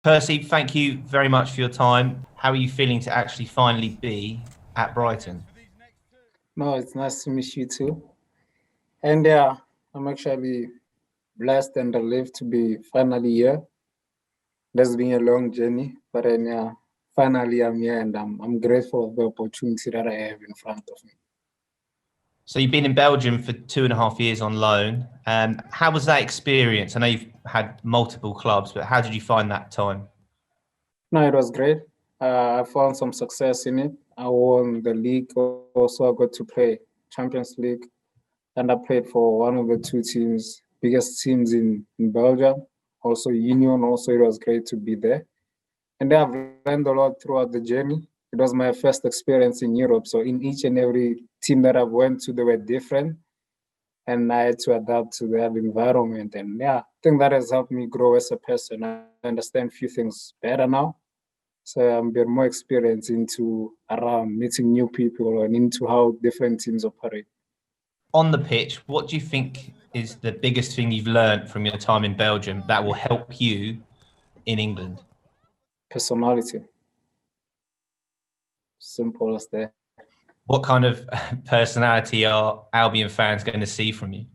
Percy, thank you very much for your time. How are you feeling to actually finally be at Brighton? No, it's nice to meet you too. And yeah, I'm actually blessed and relieved to be finally here. That's been a long journey, but then yeah, finally I'm here and I'm grateful of the opportunity that I have in front of me. So you've been in Belgium for 2.5 years on loan. How was that experience? I know you've had multiple clubs, but how did you find that time? No, it was great. I found some success in it. I won the league. Also, I got to play Champions League, and I played for one of the two teams, biggest teams in Belgium. Also, Union. Also, it was great to be there. And I've learned a lot throughout the journey. It was my first experience in Europe. So in each and every team that I've went to, they were different. And I had to adapt to that environment. And yeah, I think that has helped me grow as a person. I understand a few things better now. So I'm getting more experience into around meeting new people and into how different teams operate. On the pitch, what do you think is the biggest thing you've learned from your time in Belgium that will help you in England? Personality. Simple as that. What kind of personality are Albion fans going to see from you?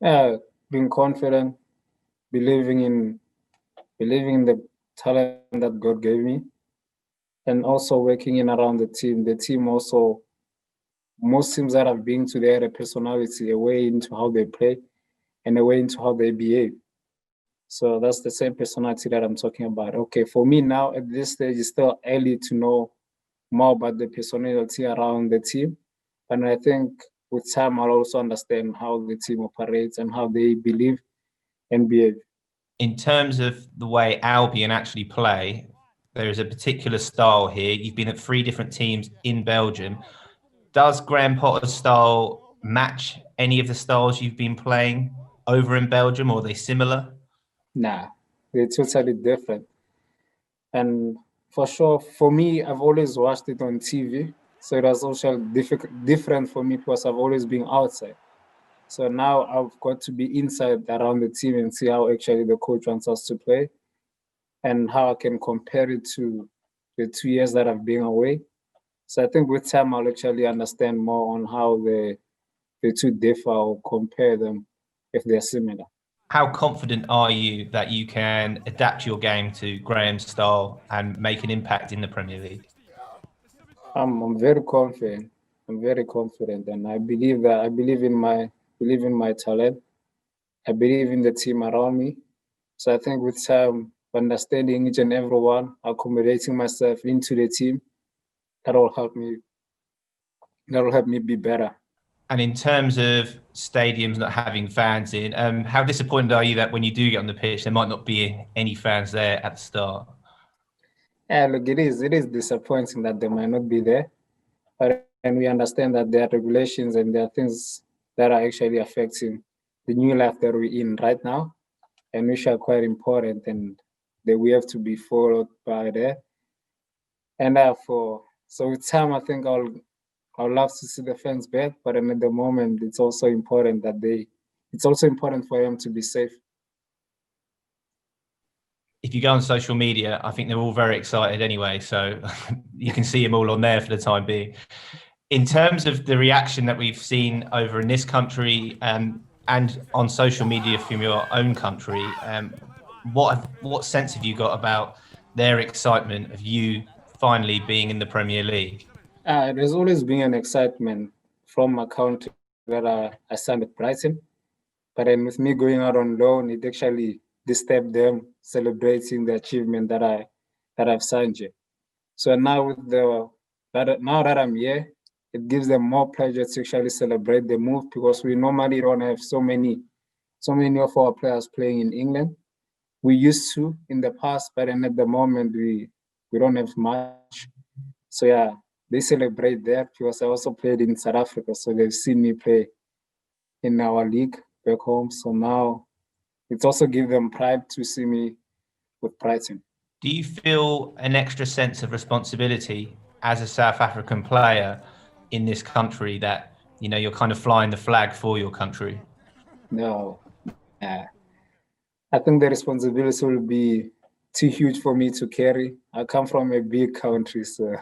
Yeah, being confident, believing in believing in the talent that God gave me, and also working in around the team. The team also, most teams that I've been to, they had a personality, a way into how they play, and a way into how they behave. So that's the same personality that I'm talking about. Okay, for me now at this stage, it's still early to know more about the personality around the team. And I think with time, I'll also understand how the team operates and how they believe and behave. In terms of the way Albion actually play, there is a particular style here. You've been at 3 different teams in Belgium. Does Graham Potter's style match any of the styles you've been playing over in Belgium, or are they similar? Nah, they're totally different. And for sure, for me, I've always watched it on TV. So it was also different for me because I've always been outside. So now I've got to be inside around the team and see how actually the coach wants us to play and how I can compare it to the 2 years that I've been away. So I think with time I'll actually understand more on how the two differ or compare them if they're similar. How confident are you that you can adapt your game to Graham's style and make an impact in the Premier League? I'm very confident. I'm very confident, and I believe that I believe in my talent. I believe in the team around me. So I think with time, understanding each and every one, accommodating myself into the team, that will help me. That will help me be better. And in terms of stadiums not having fans in, how disappointed are you that when you do get on the pitch, there might not be any fans there at the start? Yeah, look, it is disappointing that they might not be there, but and we understand that there are regulations and there are things that are actually affecting the new life that we're in right now, and which are quite important and that we have to be followed by there. And therefore, so with time, I think I'll love to see the fans back, but then at the moment, it's also important that it's also important for them to be safe. If you go on social media, I think they're all very excited anyway. So you can see them all on there for the time being. In terms of the reaction that we've seen over in this country and on social media from your own country, what sense have you got about their excitement of you finally being in the Premier League? There's always been an excitement from my country that I signed at Brighton, but then with me going out on loan, it actually disturbed them celebrating the achievement that I've signed here. So now with the that now that I'm here, it gives them more pleasure to actually celebrate the move because we normally don't have so many of our players playing in England. We used to in the past, but then at the moment we don't have much. So yeah, they celebrate there because I also played in South Africa, so they've seen me play in our league back home. So now it's also give them pride to see me with Brighton. Do you feel an extra sense of responsibility as a South African player in this country that, you're kind of flying the flag for your country? No, I think the responsibility will be too huge for me to carry. I come from a big country, so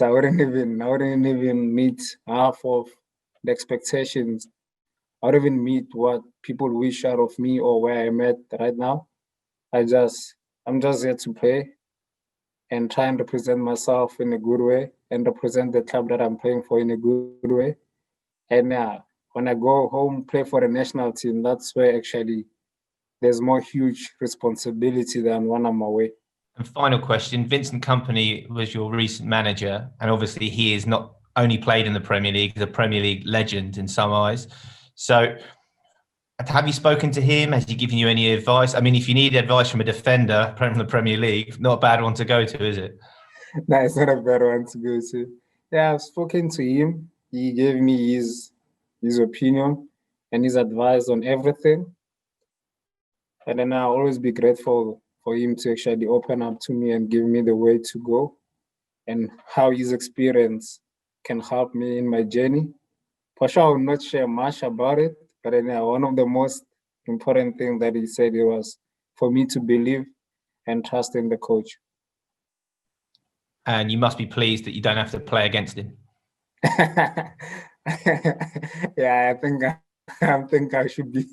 I wouldn't even meet half of the expectations. I wouldn't even meet what people wish out of me or where I'm at right now. I'm just here to play and try and represent myself in a good way and represent the club that I'm playing for in a good way. And when I go home, play for the national team, that's where actually there's more huge responsibility than when I'm away. And final question, Vincent Kompany was your recent manager, and obviously he is not only played in the Premier League, he's a Premier League legend in some eyes. So have you spoken to him? Has he given you any advice? I mean, if you need advice from a defender from the Premier League, not a bad one to go to, is it? No, it's not a bad one to go to. Yeah, I've spoken to him. He gave me his opinion and his advice on everything. And then I'll always be grateful for him to actually open up to me and give me the way to go and how his experience can help me in my journey. For sure, I will not share much about it, but then, one of the most important things that he said it was for me to believe and trust in the coach. And you must be pleased that you don't have to play against him. Yeah, I think I should be.